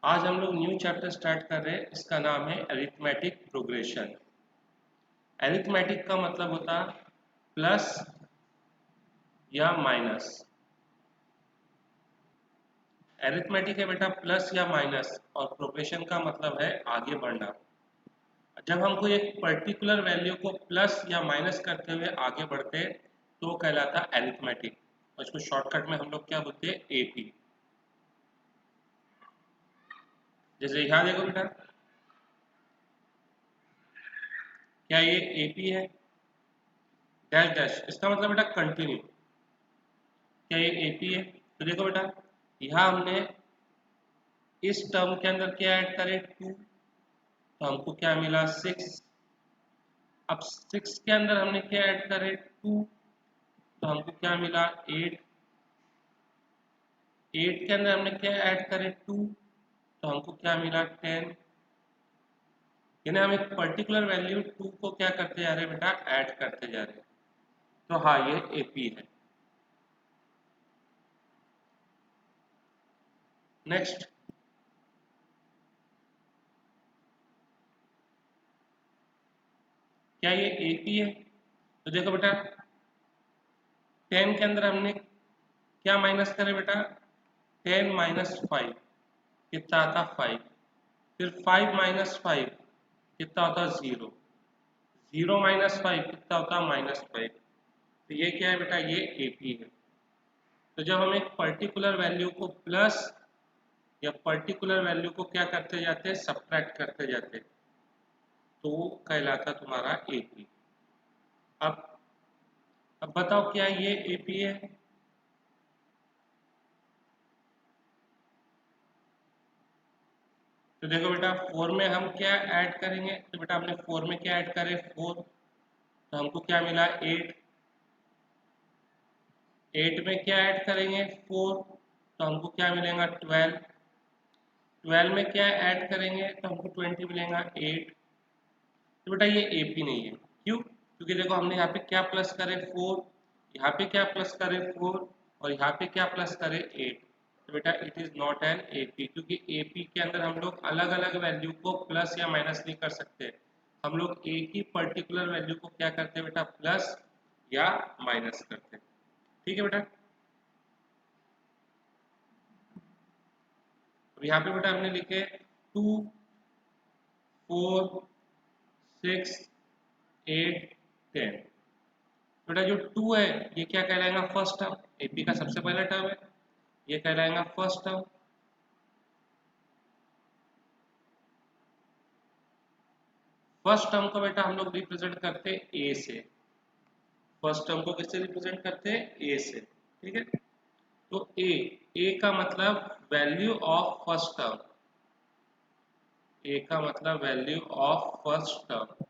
आज हम लोग न्यू चैप्टर स्टार्ट कर रहे हैं। इसका नाम है अरिथमेटिक प्रोग्रेशन। अरिथमेटिक का मतलब होता है प्लस या माइनस। अरिथमेटिक है बेटा प्लस या माइनस, और प्रोग्रेशन का मतलब है आगे बढ़ना। जब हम कोई एक पर्टिकुलर वैल्यू को प्लस या माइनस करते हुए आगे बढ़ते हैं तो वो कहलाता है अरिथमेटिक, और इसको शॉर्टकट में हम लोग क्या बोलते हैं, एपी। जैसे यहाँ देखो बेटा, क्या ये एपी है? डैश डैश, इसका मतलब बेटा कंटिन्यू। क्या ये एपी है? तो देखो बेटा, यहाँ हमने इस टर्म के अंदर क्या ऐड करें, 2, तो हमको क्या मिला, 6। अब 6 के अंदर हमने क्या ऐड करें, 2, तो हमको क्या मिला, 8। 8 के अंदर हमने क्या ऐड करें, 2, तो हमको क्या मिला, 10। यानी हम एक पर्टिकुलर वैल्यू 2 को क्या करते जा रहे हैं बेटा, ऐड करते जा रहे हैं। तो हाँ, ये एपी है। नेक्स्ट, क्या ये एपी है? तो देखो बेटा, 10 के अंदर हमने क्या माइनस करें बेटा, 10 माइनस 5 कितना आता, 5। फिर 5 माइनस 5 कितना होता, 0। 0 माइनस 5 कितना होता, -5। तो ये क्या है बेटा, ये एपी है। तो जब हम एक पर्टिकुलर वैल्यू को प्लस या पर्टिकुलर वैल्यू को क्या करते जाते हैं, सब्ट्रैक्ट करते जाते हैं, तो वो कहलाता तुम्हारा एपी। अब अब बताओ, क्या ये एपी है? तो देखो बेटा, 4 में हम क्या ऐड करेंगे, तो बेटा हमने 4 में क्या ऐड करे, 4, तो हमको क्या मिला, 8। 8 में क्या ऐड करेंगे, 4, तो हमको क्या मिलेगा, 12। 12 में क्या ऐड करेंगे तो हमको 20 मिलेगा, 8। तो बेटा ये एपी नहीं है। क्यों? क्योंकि देखो हमने यहाँ पे क्या प्लस करे, 4, यहाँ पे क्या प्लस करे, 4, और यहाँ पे क्या प्लस करे, 8। तो बेटा it is not an AP, क्योंकि एपी के अंदर हम लोग अलग अलग वैल्यू को प्लस या माइनस नहीं कर सकते। हम लोग एक ही पर्टिकुलर वैल्यू को क्या करते हैं बेटा, प्लस या माइनस करते हैं। ठीक है बेटा। अब यहाँ पे बेटा हमने लिखे 2, 4, 6, 8, 10। बेटा जो 2 है ये क्या कहलाएगा, फर्स्ट टर्म। एपी का सबसे पहला टर्म है, ये कहलाएगा फर्स्ट टर्म। फर्स्ट टर्म को बेटा हम लोग रिप्रेजेंट करते हैं ए से। फर्स्ट टर्म को किससे रिप्रेजेंट करते हैं, ए से। ठीक है। तो ए का मतलब वैल्यू ऑफ फर्स्ट टर्म। ए का मतलब वैल्यू ऑफ फर्स्ट टर्म।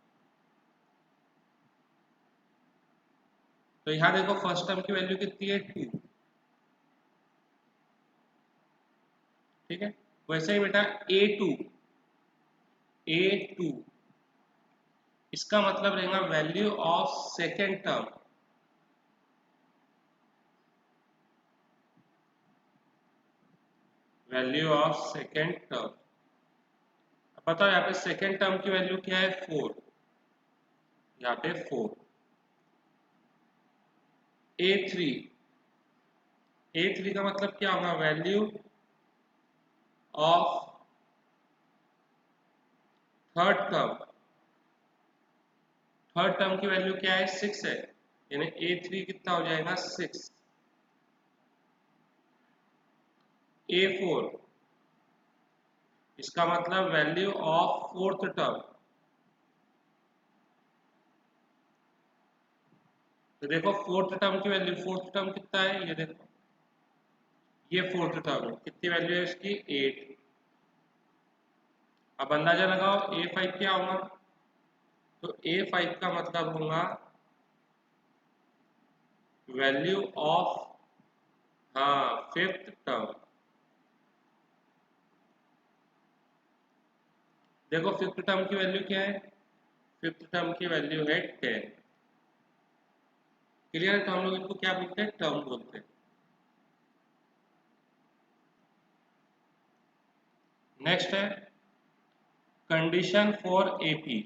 तो यहाँ देखो फर्स्ट टर्म की वैल्यू कितनी है, 2। ठीक है। वैसे ही बेटा ए टू इसका मतलब रहेगा value of second term. Value of second term. बताओ यहाँ पे सेकेंड टर्म की वैल्यू क्या है, 4। यहाँ पे 4। ए थ्री का मतलब क्या होगा, value of third term. Third term की वैल्यू क्या है, 6 है, यानी ए3 कितना हो जाएगा, 6। ए4 इसका मतलब वैल्यू ऑफ फोर्थ टर्म। तो देखो फोर्थ टर्म की वैल्यू, फोर्थ टर्म कितना है, ये देखो, ये फोर्थ टर्म है, कितनी वैल्यू है इसकी, 8। अब अंदाजा लगाओ A5 क्या होगा, तो A5 का मतलब होगा वैल्यू ऑफ, हाँ, फिफ्थ टर्म। देखो फिफ्थ टर्म की वैल्यू क्या है, फिफ्थ टर्म की वैल्यू है 10। क्लियर है? तो हम लोग इनको क्या बोलते हैं, टर्म बोलते हैं। नेक्स्ट है कंडीशन फॉर एपी।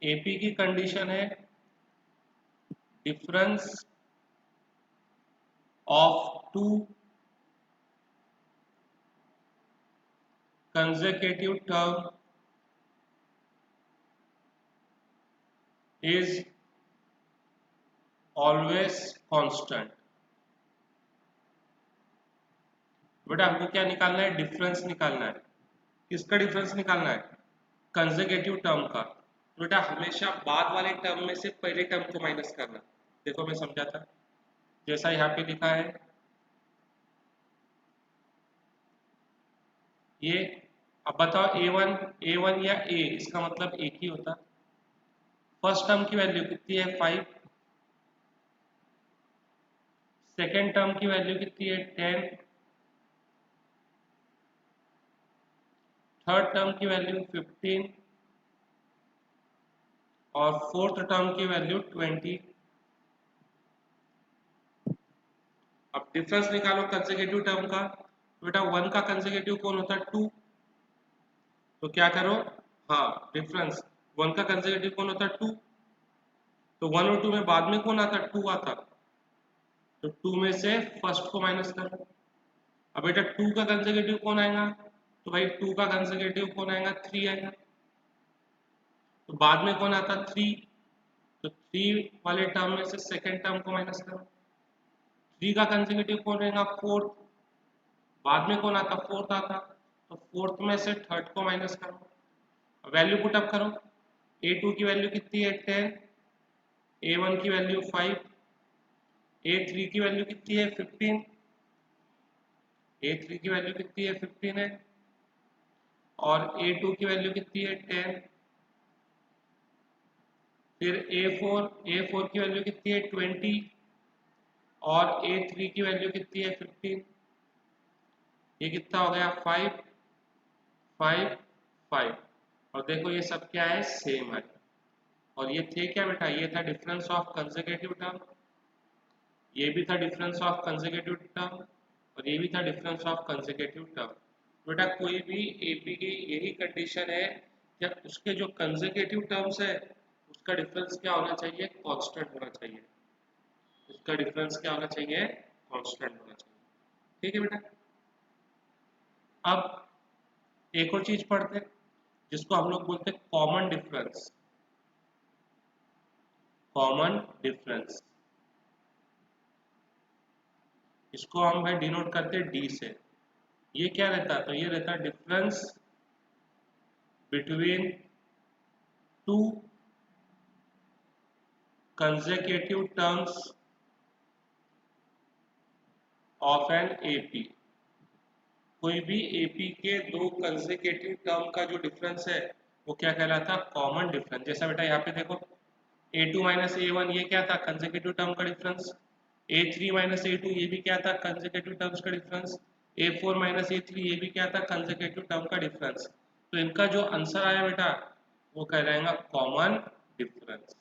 एपी की कंडीशन है difference of two consecutive term is always constant। बेटा हमको क्या निकालना है? डिफरेंस निकालना है। किसका डिफरेंस निकालना है? कंसेक्यूटिव टर्म का। बेटा हमेशा बाद वाले टर्म में से पहले टर्म को माइनस करना। देखो मैं समझाता, जैसा यहाँ पे लिखा है ये। अब बताओ ए वन या ए, इसका मतलब एक ही होता। फर्स्ट टर्म की वैल्यू कितनी है? 5। सेकेंड टर्म की वैल्यू कितनी है? 10। थर्ड टर्म की वैल्यू 15 और फोर्थ टर्म की वैल्यू 20। अब डिफरेंस निकालो कंसेक्यूटिव टर्म का। बेटा 1 का कंसेक्यूटिव कौन होता है? 2। तो क्या करो, हाँ डिफरेंस 1 का कंसेक्यूटिव कौन होता है? 2। तो 1 और 2 में बाद में कौन आता? 2 आता। तो 2 में से फर्स्ट को माइनस करो। अब बेटा 2 का कंसेक्यूटिव कौन आएगा? तो भाई 2 का कंसेक्यूटिव कौन आएगा? 3 आएगा। तो बाद में कौन आता? 3। तो 3 वाले टर्म में से सेकेंड टर्म को माइनस करो। 3 का कंसेक्यूटिव कौन रहेगा? 4। बाद में कौन आता? 4th आता। तो 4th में से थर्ड को माइनस करो। वैल्यू पुट अप करो। a2 की वैल्यू कितनी है? 10। a1 की वैल्यू 5। a3 की वैल्यू कितनी है? 15। a3 की वैल्यू कितनी है? 15 है। और a2 की वैल्यू कितनी है? 10। फिर a4 की वैल्यू कितनी है? 20। और a3 की वैल्यू कितनी है? 15। ये कितना हो गया? 5 5 5। और देखो ये सब क्या है? सेम है। और ये थे क्या बेटा? ये था डिफरेंस ऑफ कंसेक्यूटिव टर्म, ये भी था डिफरेंस ऑफ कंसेक्यूटिव टर्म, और ये भी था डिफरेंस ऑफ कंसेक्यूटिव टर्म। बेटा कोई भी एपी की यही कंडीशन है, जब उसके जो कंसेक्यूटिव टर्म्स है उसका डिफरेंस क्या होना चाहिए? कांस्टेंट होना चाहिए। उसका डिफरेंस क्या होना चाहिए? कांस्टेंट होना चाहिए। ठीक है बेटा। अब एक और चीज पढ़ते हैं जिसको हम लोग बोलते हैं कॉमन डिफरेंस। कॉमन डिफरेंस, इसको हम भाई डिनोट करते हैं डी से। ये क्या रहता है? तो ये रहता है difference between two consecutive terms of an AP. कोई भी एपी के दो कंसेक्यूटिव टर्म का जो डिफरेंस है वो क्या कहलाता है? Common difference. जैसा बेटा यहाँ पे देखो a2 माइनस a1 ये क्या था? कंसेक्यूटिव टर्म का डिफरेंस। a3 माइनस a2 ये भी क्या था? कंसेक्यूटिव टर्म्स का डिफरेंस। a4 माइनस a3 ये भी क्या था? कंसेक्यूटिव टर्म का डिफरेंस। तो इनका जो आंसर आया बेटा वो कहलाएगा कॉमन डिफरेंस।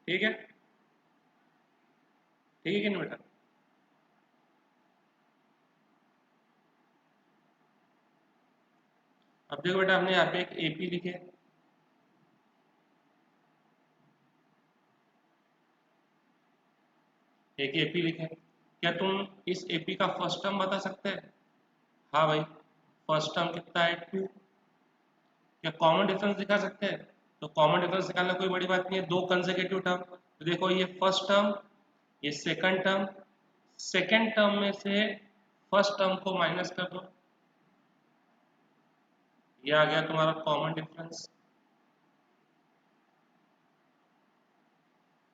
ठीक है? ठीक है ना बेटा? अब देखो बेटा हमने यहाँ पे एक एपी लिखे, एक एपी लिखे। क्या तुम इस एपी का फर्स्ट टर्म बता सकते हैं? हाँ भाई, फर्स्ट टर्म कितना है? 2। क्या कॉमन डिफरेंस दिखा सकते हैं? तो कॉमन डिफरेंस निकालना कोई बड़ी बात नहीं है। दो कंसेक्यूटिव टर्म, तो देखो ये फर्स्ट टर्म, ये सेकंड टर्म। सेकंड टर्म में से फर्स्ट टर्म को माइनस कर दो, ये आ गया तुम्हारा कॉमन डिफरेंस।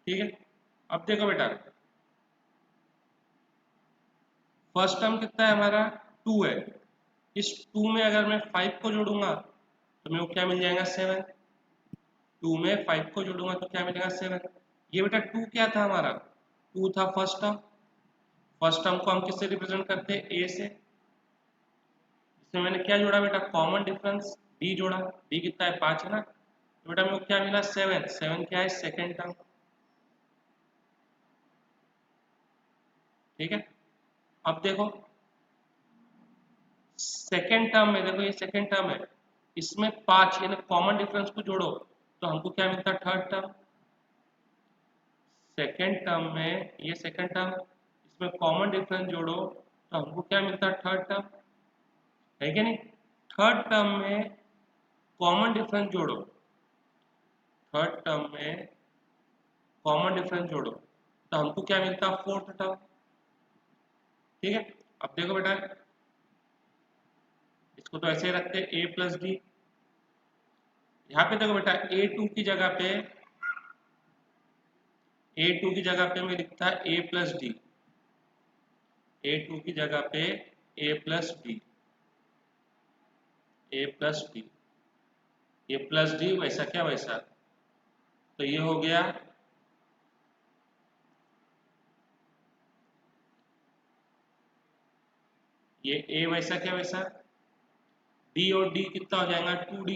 ठीक है? अब देखो बेटा फर्स्ट टर्म कितना है हमारा? 2 है। इस 2 में अगर मैं 5 को जोड़ूंगा तो मेरे को क्या मिल जाएगा? 7। 2 में 5 को जोड़ूंगा तो क्या मिलेगा? 7। ये बेटा 2 क्या था हमारा? 2 था फर्स्ट टर्म। फर्स्ट टर्म को हम किससे रिप्रेजेंट करते हैं? ए से। इसमें मैंने क्या जोड़ा बेटा? कॉमन डिफरेंस डी जोड़ा। डी कितना है? 5 है ना। तो बेटा मेरे को क्या मिला? 7। 7 क्या है? Second term. ठीक है? अब देखो सेकेंड टर्म में देखो, ये सेकेंड टर्म है, इसमें 5 यानी कॉमन डिफरेंस को जोड़ो तो हमको क्या मिलता है, थर्ड टर्म। सेकेंड टर्म में, ये सेकेंड टर्म, इसमें कॉमन डिफरेंस जोड़ो तो हमको क्या मिलता है, थर्ड टर्म, है क्या नहीं। थर्ड टर्म में कॉमन डिफरेंस जोड़ो, थर्ड टर्म में कॉमन डिफरेंस जोड़ो तो हमको क्या मिलता है, फोर्थ टर्म। ठीक है, अब देखो बेटा, इसको तो ऐसे ही रखते हैं ए प्लस डी। यहाँ पे देखो बेटा, A2 की जगह पे, A2 की जगह पे मैं लिखता ए प्लस डी, A2 की जगह पे ए प्लस डी, ए प्लस डी, ये प्लस डी वैसा क्या वैसा, तो ये हो गया ये ए वैसा क्या वैसा, डी और डी कितना हो जाएगा, 2D।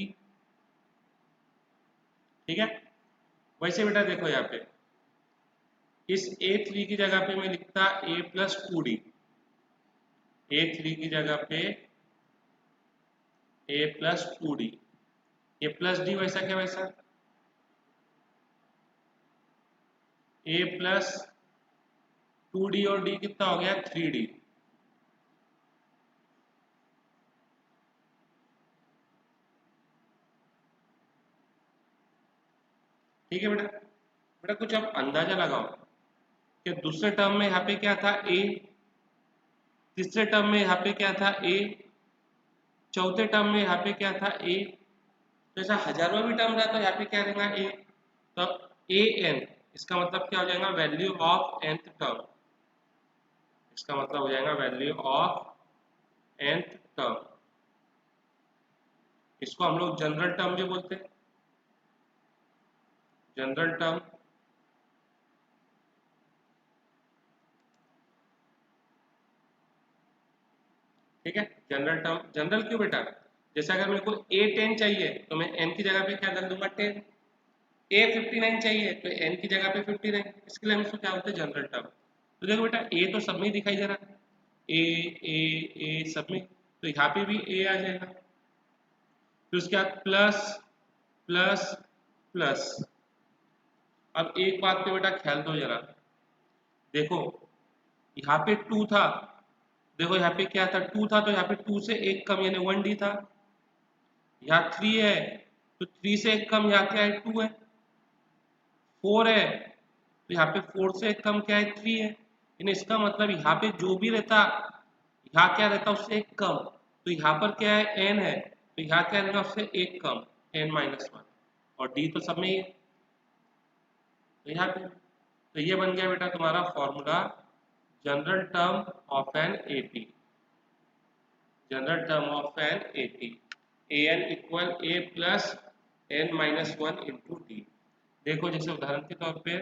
ठीक है, वैसे बेटा देखो यहाँ पे, इस A3 की जगह पे मैं लिखता ए प्लस 2D, A3 की जगह पे ए प्लस 2D, ये प्लस डी वैसा क्या वैसा, ए प्लस 2D और डी कितना हो गया, 3D। ठीक है बेटा, बेटा कुछ अब अंदाजा लगाओ कि दूसरे टर्म में यहाँ पे क्या था, ए, तीसरे टर्म में यहाँ पे क्या था, ए, चौथे टर्म में यहाँ पे क्या था, ए, तो ऐसा हजारों भी टर्म रहा तो यहाँ पे क्या रहेगा, ए, तो ए एन, इसका मतलब क्या हो जाएगा, वैल्यू ऑफ nth टर्म, इसका मतलब हो जाएगा वैल्यू ऑफ nth टर्म। इसको हम लोग जनरल टर्म भी बोलते हैं, जनरल टर्म। ठीक है, जनरल टर्म, जनरल क्यों बेटा, जैसे अगर मेरे को A10 चाहिए तो मैं n की जगह पे क्या डाल दूंगा, 10। A59 चाहिए तो n की जगह पे 59, इसके लिए हम इसको क्या बोलते हैं, जनरल टर्म। तो देखो बेटा, a तो सब में दिखाई दे रहा है, ए सब में, तो यहाँ पे भी a आ जाएगा, फिर उसके बाद प्लस प्लस प्लस। अब एक बात पे बेटा ख्याल दो जरा, देखो यहाँ पे 2 था, देखो यहाँ पे क्या था, 2 था, तो यहाँ पे 2 से एक कम यानी 1D था, यहाँ 3 है तो 3 से एक कम यहाँ क्या है, 2 है, 4 है तो यहाँ पे 4 से एक कम क्या है, 3 है, यानी इसका मतलब यहाँ पे जो भी रहता, यहाँ क्या रहता उससे एक कम, तो यहाँ पर क्या है, n है, तो यहाँ क्या रहेगा, उससे एक कम, n-1, और d तो सब में ही है, तो यहाँ पे, तो ये बन गया बेटा तुम्हारा formula, general term of an AP, general term of an AP, an equal a plus n-1 into D. देखो जैसे उदाहरण के तौर पे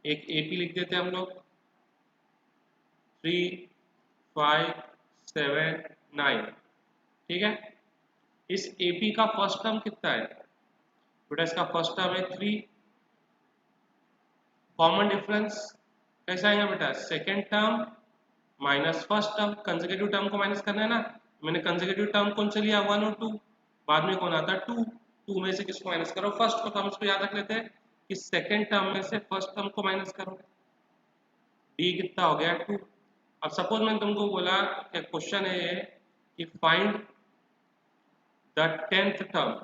एक एपी लिख देते हैं हम लोग, 3 5 7 9। ठीक है, इस एपी का फर्स्ट टर्म कितना है बेटा, इसका फर्स्ट टर्म है 3, कॉमन डिफरेंस कैसा आएगा बेटा, second term minus first term, consecutive term को माइनस करना है ना, मैंने कंसेक्यूटिव टर्म कौन से लिया, 1 और 2, बाद में कौन आता है, 2, 2 में से किसको माइनस करो, फर्स्ट को, तो हम इसको याद रख लेते हैं कि सेकेंड टर्म में से फर्स्ट टर्म को माइनस करो, डी कितना हो गया, 2। अब सपोज मैंने तुमको बोला कि क्वेश्चन है ये कि find the 10th term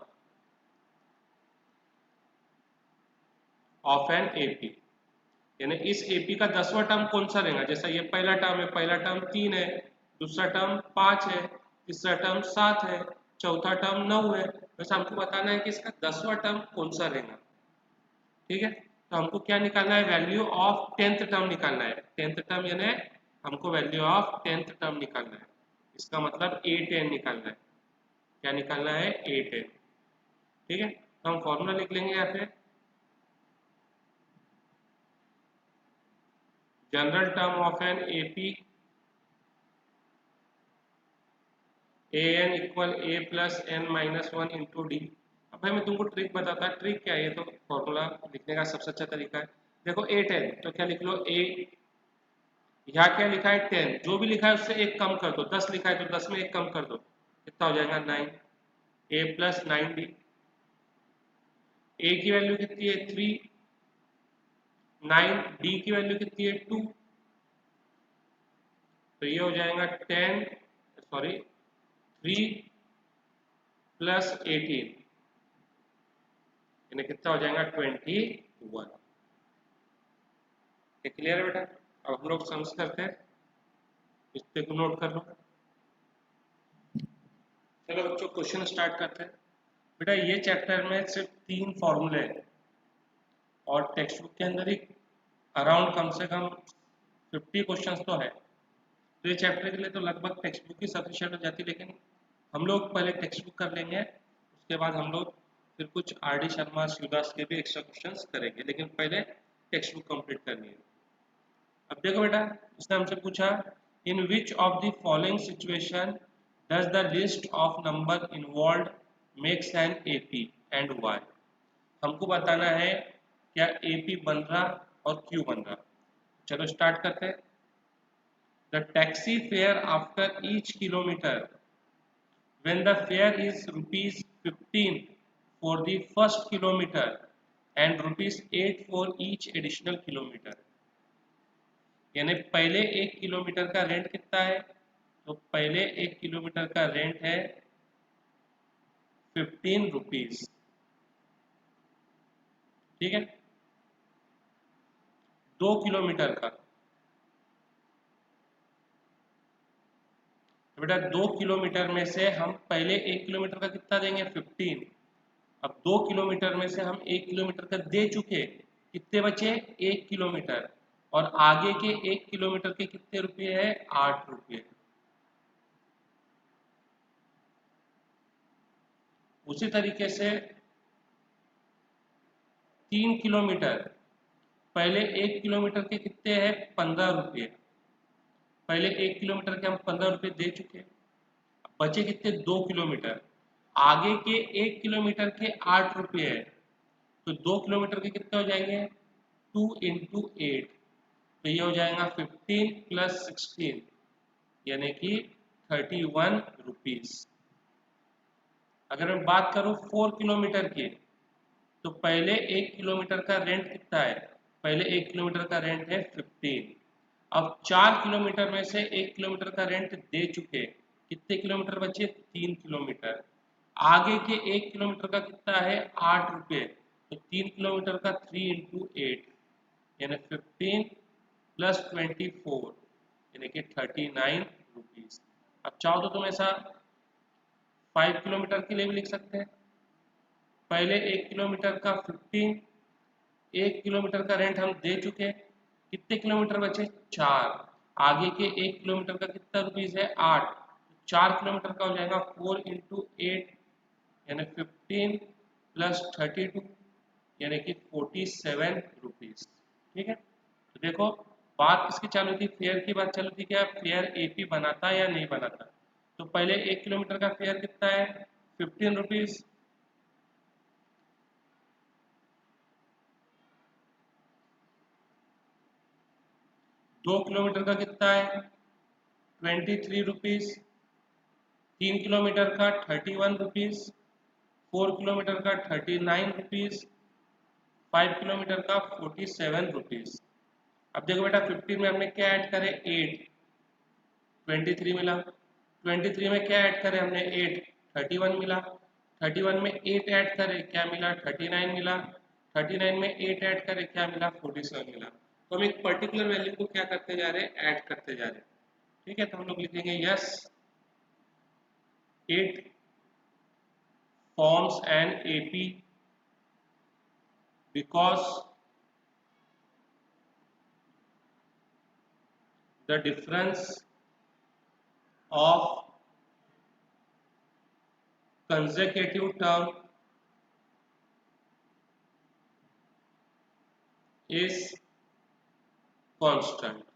of an AP, यानी इस एपी का 10वां टर्म कौन सा रहेगा, जैसा ये पहला टर्म है, पहला टर्म 3 है, दूसरा टर्म 5 है, तीसरा टर्म 7 है, चौथा टर्म 9 है, वैसे हमको बताना है कि इसका 10वां टर्म कौन सा रहेगा। ठीक है, तो हमको क्या निकालना है, वैल्यू ऑफ 10th टर्म निकालना है, 10th टर्म यानी हमको वैल्यू ऑफ 10th टर्म निकालना है, इसका मतलब A10 निकालना है, क्या निकालना है, A10। ठीक है, तो हम फॉर्मूला लिख लेंगे यहाँ पे, general term of an AP, an equal a plus n-1 into D. अब भाई मैं तुमको ट्रिक बताता, ट्रिक क्या है, ये तो फॉर्मूला लिखने का सबसे अच्छा तरीका है। देखो A10 तो क्या लिख लो, a, यहाँ क्या लिखा है 10, जो भी लिखा है उससे एक कम कर दो, 10 लिखा है तो 10 में एक कम कर दो, कितना हो जाएगा 9, a प्लस 9b, a की वैल्यू कितनी है 3, 9, b की वैल्यू कितनी है 2, तो ये हो जाएगा 10, सॉरी 3 प्लस 18, यानी कितना हो जाएगा 21। ये क्लियर है बेटा? अब हम लोग सम्स करते हैं, इसको को नोट कर लो। चलो बच्चों क्वेश्चन स्टार्ट करते हैं। बेटा ये चैप्टर में सिर्फ 3 फॉर्मूले हैं और टेक्स्ट बुक के अंदर ही अराउंड कम से कम 50 क्वेश्चंस तो है, तो ये चैप्टर के लिए तो लगभग टेक्स्ट बुक ही सफिशिएंट हो जाती है, लेकिन हम लोग पहले टेक्स्ट बुक कर लेंगे, उसके बाद हम लोग फिर कुछ आर डी शर्मा शिवदास के भी एक्स्ट्रा क्वेश्चंस करेंगे, लेकिन पहले टेक्स्ट बुक कंप्लीट करनी है। अब देखो बेटा, इसने हमसे पूछा in which of the following situation does the list of number involve makes an AP and why. हमको बताना है क्या एपी बन रहा और क्यों बन रहा। चलो स्टार्ट करते हैं। The taxi fare after each kilometre when the fare is rupees 15 for the first kilometer and rupees 8 for each additional kilometer, यानी पहले 1 किलोमीटर का रेंट कितना है, तो पहले 1 किलोमीटर का रेंट है 15 रुपीज, ठीक है। 2 किलोमीटर का, तो बेटा 2 किलोमीटर में से हम पहले 1 किलोमीटर का कितना देंगे 15, अब 2 किलोमीटर में से हम 1 किलोमीटर का दे चुके, कितने बचे 1 किलोमीटर, और आगे के 1 किलोमीटर के कितने रुपए है 8 रुपये। उसी तरीके से 3 किलोमीटर, पहले 1 किलोमीटर के कितने हैं 15 रुपये, पहले 1 किलोमीटर के हम 15 रुपये दे चुके, बचे कितने 2 किलोमीटर, आगे के 1 किलोमीटर के 8 रुपये है, तो 2 किलोमीटर के कितने हो जाएंगे 2 इंटू 8, तो ये हो जाएगा 15 प्लस 16 यानी कि 31 रुपीज। अगर मैं बात करूं 4 किलोमीटर की, तो पहले 1 किलोमीटर का रेंट कितना है, पहले 1 किलोमीटर का रेंट है 15, अब 4 किलोमीटर में से 1 किलोमीटर का रेंट दे चुके, कितने किलोमीटर बचे 3 किलोमीटर, आगे के 1 किलोमीटर का कितना है 8 रुपये, तो 3 किलोमीटर का 3 इंटू 8 यानी 15 प्लस 24 यानी कि 39 रुपीज। अब चाहो तो तुम ऐसा 5 किलोमीटर के लिए भी लिख सकते हैं, पहले 1 किलोमीटर का 15, 1 किलोमीटर का रेंट हम दे चुके, कितने किलोमीटर बचे 4, आगे के 1 किलोमीटर का कितना रुपीज है 8, 4 किलोमीटर का हो जाएगा 4 इंटू 8 यानी 15 प्लस 32 यानी कि 47 रुपीज, ठीक है। तो देखो बात किसकी चालू थी, फेयर की बात चालू थी, क्या फेयर एपी बनाता या नहीं बनाता। तो पहले 1 किलोमीटर का फेयर कितना है 15 रुपीज, 2 किलोमीटर का कितना है 23 रुपीज, 3 किलोमीटर का 31 रुपीज, 4 किलोमीटर का 39 रुपीज, 5 किलोमीटर का 47 रुपीज। अब देखो बेटा 15 में हमने क्या ऐड करे 8, 23 मिला, 23 में क्या ऐड करे हमने 8, 31 मिला, 31 में 8 ऐड करे क्या मिला 39 मिला, 39 में 8 ऐड करे क्या मिला 47 मिला। तो हम एक पर्टिकुलर वैल्यू को क्या करते जा रहे हैं ऐड करते जा रहे हैं, ठीक है। तो हम लोग लिखेंगे yes it forms an AP because the difference of consecutive term is constant,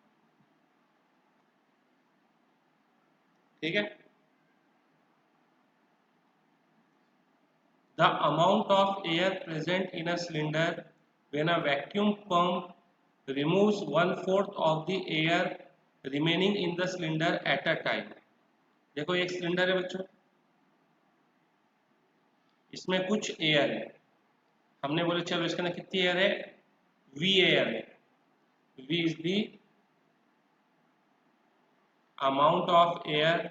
ठीक है। The amount of air present in a cylinder when a vacuum pump removes 1/4 of the air remaining in the cylinder at a time. देखो एक cylinder है बच्चों, इसमें कुछ air है, हमने बोले चलो इसके अंदर कितनी एयर है, वी एयर है। V is the amount of air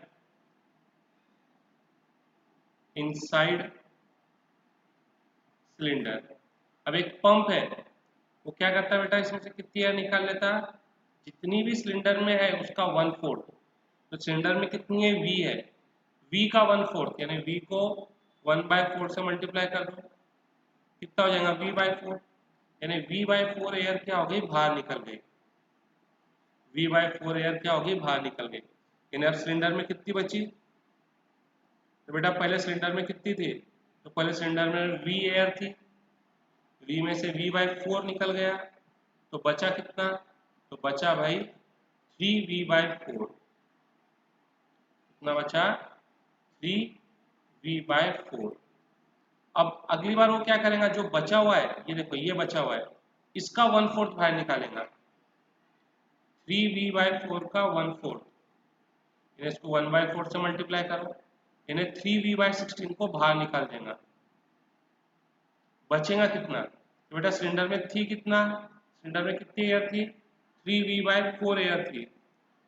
inside cylinder. अब एक पंप है, वो क्या करता है बेटा, इसमें से कितनी एयर निकाल लेता, जितनी भी सिलेंडर में है उसका 1/4। तो सिलेंडर में कितनी है, वी है, वी का 1/4 यानी वी को 1/4 से मल्टीप्लाई कर दो, कितना हो जाएगा, v/4। यानी v/4 एयर क्या हो गई, बाहर निकल गई। v/4 एयर क्या होगी, बाहर निकल गई। यानी अब सिलेंडर में कितनी बची, तो बेटा पहले सिलेंडर में कितनी थी, तो पहले सिलेंडर में v एयर थी, v में से v/4 निकल गया, तो बचा कितना, तो बचा भाई 3v/4। कितना बचा, 3v/4। अब अगली बार वो क्या करेगा, जो बचा हुआ है, ये देखो ये बचा हुआ है, इसका 1/4 बाहर निकालेगा। 3v/4 का 1/4, इसको 1/4 से मल्टीप्लाई करो, यानी 3v/16 को बाहर निकाल देगा। बचेगा कितना, तो बेटा सिलेंडर में थी कितना, सिलेंडर में कितनी एयर थी, 3v/4 एयर थी,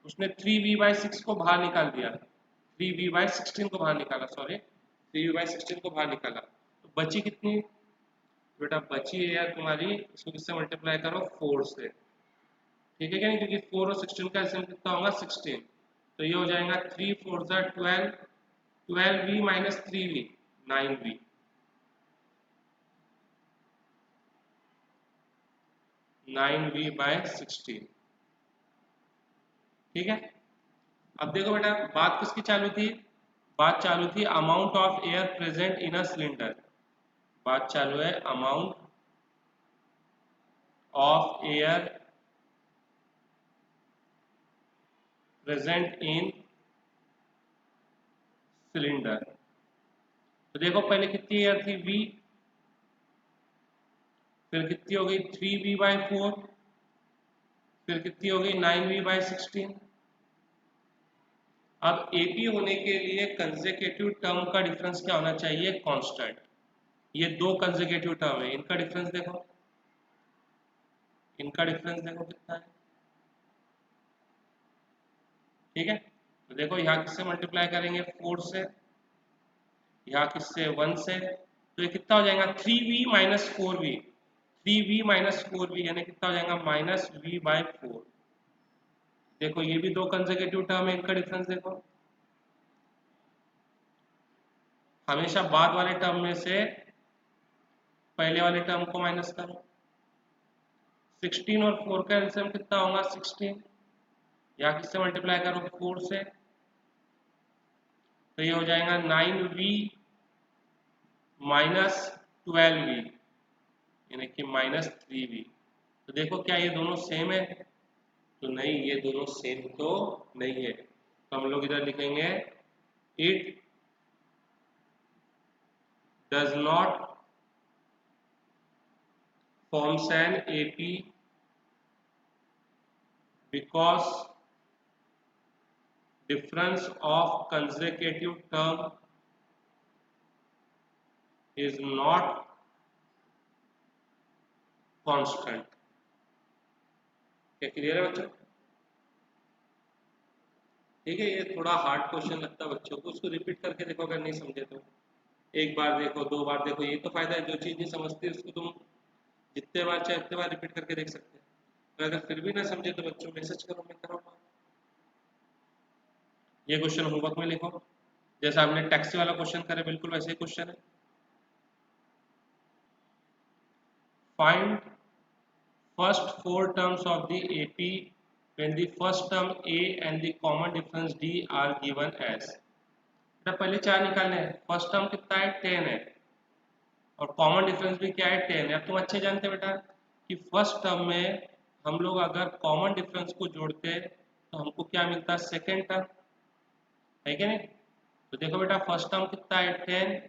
उसने 3v/6 को बाहर निकाल दिया, 3v/16 को बाहर निकाला, सॉरी 3v/16 को बाहर निकाला, तो बची कितनी, बेटा बची एयर तुम्हारी, इसको किससे मल्टीप्लाई करो, 4 से। ठीक है क्या नहीं, क्योंकि 4 और 16 का एलसीएम कितना होगा, 16। तो ये हो जाएगा 3 4 12, 12v minus 3v, 9v। 9v/16। ठीक है। अब देखो बेटा बात किसकी चालू थी, बात चालू थी amount of air present in a cylinder. बात चालू है amount of air present in cylinder. तो देखो पहले कितनी एयर थी, v, फिर कितनी हो गई 3v/4, फिर कितनी हो गई 9v/16। अब एपी होने के लिए कंसेक्यूटिव टर्म का डिफरेंस क्या होना चाहिए, कांस्टेंट। ये दो कंसेक्यूटिव टर्म है, इनका डिफरेंस देखो, इनका डिफरेंस देखो कितना है। ठीक है, तो देखो यहाँ किससे मल्टीप्लाई करेंगे, 4 से, यहाँ किससे 1 से, तो ये कितना हो जाएगा 3v minus 4v, 3v minus 4v यानी कितना हो जाएगा माइनस v/4। देखो ये भी दो कंसेक्यूटिव टर्म है, इनका डिफरेंस देखो, हमेशा बाद वाले टर्म में से पहले वाले टर्म को माइनस करो। 16 और 4 का एलसीएम कितना होगा, 16, या किससे मल्टीप्लाई करो, 4 से, तो ये हो जाएगा 9v माइनस 12v यानी कि माइनस 3v। तो देखो क्या ये दोनों सेम है, तो नहीं, ये दोनों सेम तो नहीं है, तो हम लोग इधर लिखेंगे it does not forms an AP because difference of consecutive term is not constant। क्या क्लियर है बच्चों, ठीक है। ये थोड़ा हार्ड क्वेश्चन लगता है बच्चों को, उसको रिपीट करके देखो, अगर नहीं समझे तो एक बार देखो, 2 बार देखो, ये तो फायदा है, जो चीज़ नहीं समझती उसको तुम जितने बार चाहे उतने बार रिपीट करके देख सकते हैं। तो अगर फिर भी ना समझे तो बच्चों मैसेज करो, मैं कराऊंगा। ये क्वेश्चन होमवर्क में लिखो, जैसा हमने टैक्सी वाला क्वेश्चन करे बिल्कुल वैसे ही क्वेश्चन है। Find first 4 terms of the AP when the first term A and the common difference D are given as। बेटा पहले 4 निकालने हैं, फर्स्ट टर्म कितना है 10 है, और कॉमन डिफरेंस भी क्या है 10 है। अब तुम अच्छे जानते बेटा कि फर्स्ट टर्म में हम लोग अगर कॉमन डिफरेंस को जोड़ते तो हमको क्या मिलता है, सेकेंड टर्म, है क्या नहीं। तो देखो बेटा फर्स्ट टर्म कितना है 10,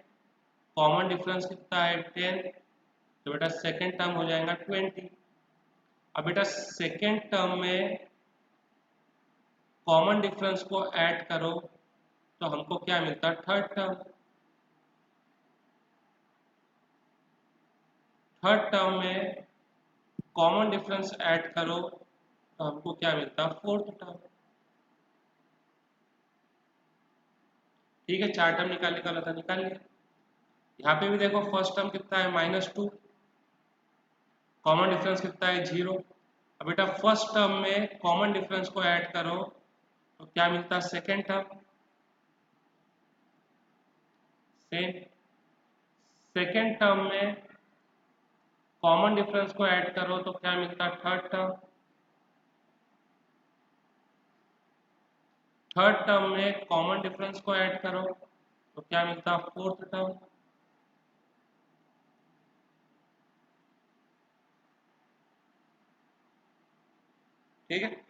कॉमन डिफरेंस कितना है 10, तो बेटा सेकेंड टर्म हो जाएगा 20। अब बेटा सेकेंड टर्म में कॉमन डिफरेंस को ऐड करो तो हमको क्या मिलता है, थर्ड टर्म। थर्ड टर्म में कॉमन डिफरेंस ऐड करो तो हमको क्या मिलता है, फोर्थ टर्म। ठीक है, चार टर्म निकालने का था, निकाल लिया। यहाँ पे भी देखो फर्स्ट टर्म कितना है, -2, कॉमन डिफरेंस कितना है, 0। अब बेटा फर्स्ट टर्म में कॉमन डिफरेंस को ऐड करो तो क्या मिलता है, second term. Same second term में कॉमन डिफरेंस को ऐड करो तो क्या मिलता है, थर्ड टर्म। थर्ड टर्म में कॉमन डिफरेंस को ऐड करो तो क्या मिलता है, फोर्थ टर्म। ठीक है,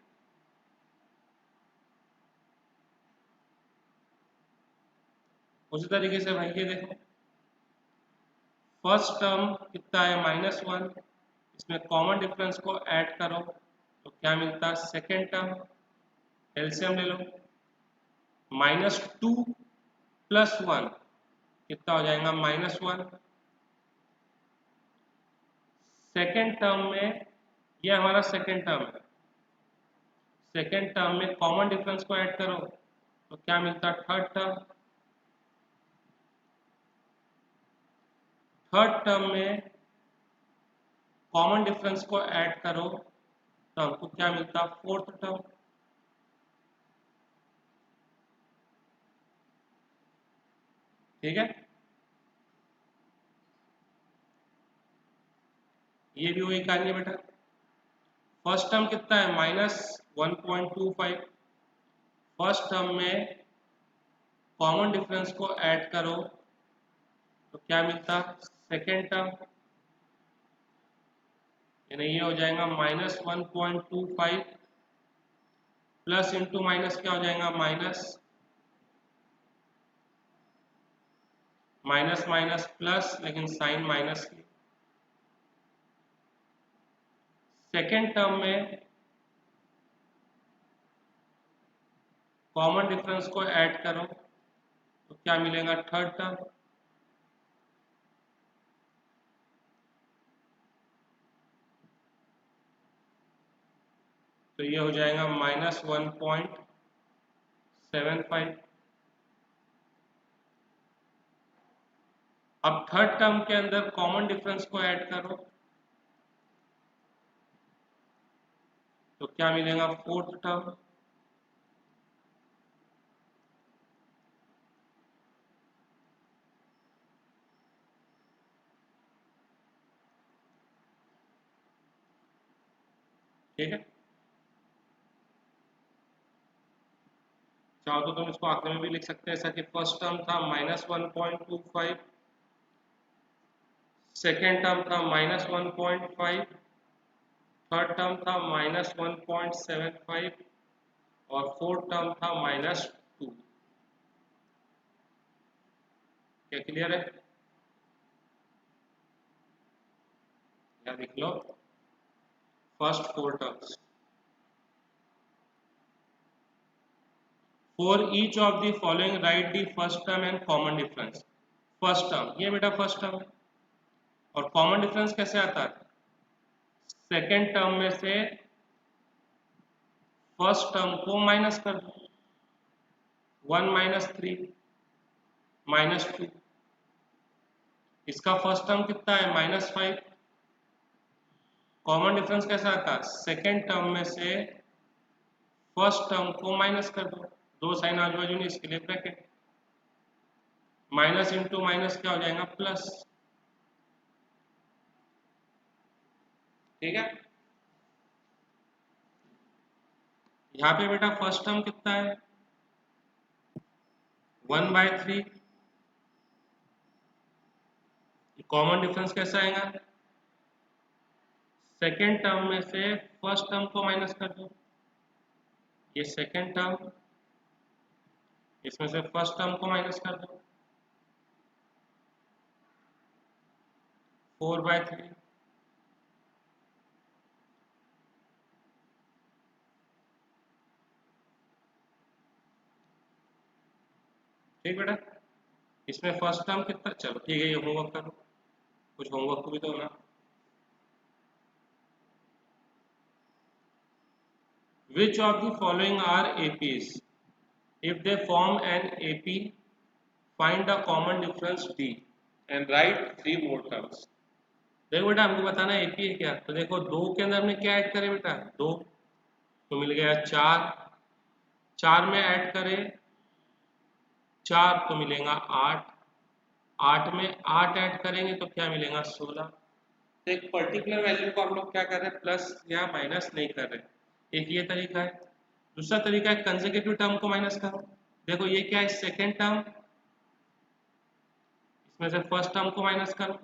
उसी तरीके से भाई ये देखो फर्स्ट टर्म कितना है, -1, इसमें कॉमन डिफरेंस को ऐड करो तो क्या मिलता है, सेकेंड टर्म। एलसीएम ले लो, -2 + 1 कितना हो जाएगा, -1। सेकेंड टर्म में ये हमारा सेकेंड टर्म है, सेकेंड टर्म में कॉमन डिफरेंस को ऐड करो तो क्या मिलता है, थर्ड टर्म। थर्ड टर्म में कॉमन डिफरेंस को ऐड करो तो हमको क्या मिलता है, फोर्थ टर्म। ठीक है, ये भी वही कहानी है बेटा। फर्स्ट टर्म कितना है, -1.25। फर्स्ट टर्म में कॉमन डिफरेंस को ऐड करो तो क्या मिलता, सेकेंड टर्म। यानी ये हो जाएगा -1.25 प्लस इंटू माइनस क्या हो जाएगा, माइनस, माइनस माइनस प्लस, लेकिन साइन माइनस की। सेकेंड टर्म में कॉमन डिफरेंस को ऐड करो तो क्या मिलेगा, थर्ड टर्म। तो ये हो जाएगा -1.75। अब थर्ड टर्म के अंदर कॉमन डिफरेंस को ऐड करो तो क्या मिलेगा, फोर्थ टर्म। ठीक है, चाहो तो तुम इसको आंकड़े में भी लिख सकते हैं, ऐसा कि फर्स्ट टर्म था -1.25, सेकेंड टर्म था -1.5, थर्ड टर्म था -1.75 और फोर्थ टर्म था -2। क्या क्लियर है, या लिख लो first four terms. For each of the following write the first term and common difference. First term, ये बेटा फर्स्ट टर्म है, और कॉमन डिफरेंस कैसे आता है, सेकेंड टर्म में से फर्स्ट टर्म को माइनस कर दो, 1 - 3 -2। इसका फर्स्ट टर्म कितना है, -5। कॉमन डिफरेंस कैसा आता है, सेकेंड टर्म में से फर्स्ट टर्म को माइनस कर दो, दो साइन आजू बाजू नहीं, इसके लिए ब्रैकेट, माइनस इंटू माइनस क्या हो जाएगा, प्लस। ठीक है, यहाँ पे बेटा फर्स्ट टर्म कितना है, 1/3। कॉमन डिफरेंस कैसा आएगा, सेकेंड टर्म में से फर्स्ट टर्म को माइनस कर दो, ये सेकेंड टर्म, इसमें से फर्स्ट टर्म को माइनस कर दो, 4/3। ठीक बेटा, इसमें फर्स्ट टर्म कितना, चलो ठीक है, ये होमवर्क करो, कुछ होमवर्क भी तो ना। Which of the following are APs? If they form an AP, find the common difference D and write 3 more terms. देखो बेटा, हमको बताना है एपी है क्या, तो देखो दो के अंदर हमने क्या ऐड करे बेटा, दो, तो मिल गया चार, चार में ऐड करें चार तो मिलेगा आठ, आठ में आठ ऐड करेंगे तो क्या मिलेगा 16। तो एक पर्टिकुलर वैल्यू को हम लोग क्या कर रहे हैं, प्लस या माइनस नहीं कर रहे, एक ये तरीका है। दूसरा तरीका है कंसेक्यूटिव टर्म को माइनस करो। देखो ये क्या है, सेकेंड टर्म, इसमें से फर्स्ट टर्म को माइनस करो,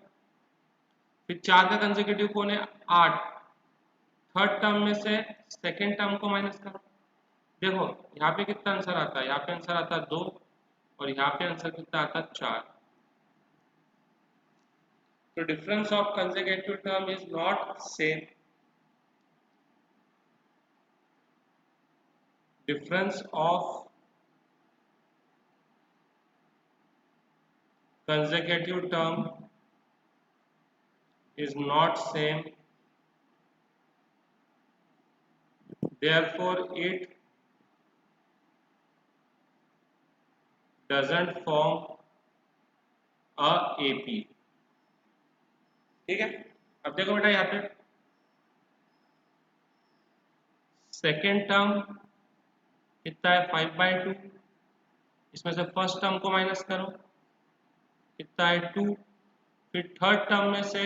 फिर चार का कंसेक्यूटिव कौन है, आठ, थर्ड टर्म में से सेकेंड टर्म को माइनस करो। देखो यहाँ पे कितना आंसर आता है, यहाँ पे आंसर आता है दो, और यहाँ पे आंसर कितना आता है चार। तो difference of consecutive term is not same, difference of consecutive term is not same, therefore it doesn't form a AP। ठीक है, अब देखो बेटा यहाँ पे सेकेंड टर्म कितना है 5/2, इसमें से फर्स्ट टर्म को माइनस करो, कितना है 2, फिर थर्ड टर्म में से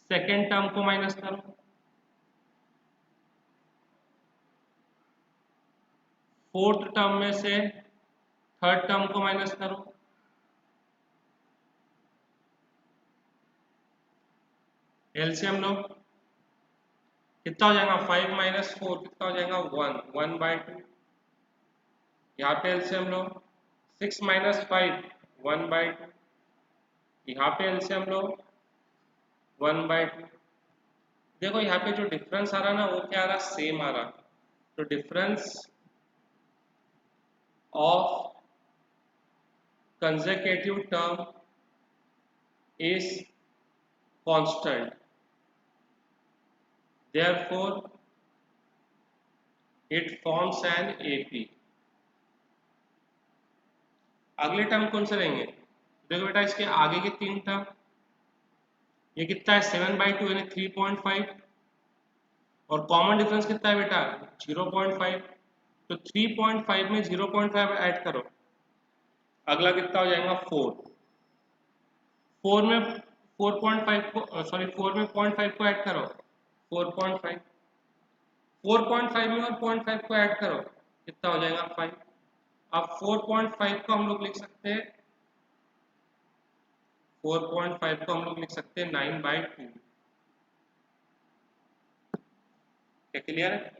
सेकेंड टर्म को माइनस करो, फोर्थ टर्म में से थर्ड टर्म को माइनस करो, एलसीएम लो, कितना हो जाएगा 5 माइनस 4 कितना हो जाएगा 1, 1/2। यहाँ पे एलसीएम लो, 6 माइनस 5 1/2, यहाँ पे एलसीएम लो 1/2। देखो यहाँ पे जो डिफरेंस आ रहा ना वो क्या आ रहा, सेम आ रहा। तो difference of consecutive term is constant, therefore it forms an AP। अगले टर्म कौन से रहेंगे, देखो बेटा इसके आगे के तीन टर्म, ये कितना है 7/2 यानी 3.5, और कॉमन डिफरेंस कितना है बेटा 0.5, तो 3.5 में 0.5 ऐड करो, अगला कितना हो जाएगा 4, 4 में 4.5 को सॉरी 4 में 0.5 को ऐड करो 4.5, 4.5 में और 0.5 को ऐड करो कितना हो जाएगा 5। अब 4.5 को हम लोग लिख सकते हैं, 4.5 को हम लोग लिख सकते हैं 9/2। क्या क्लियर है?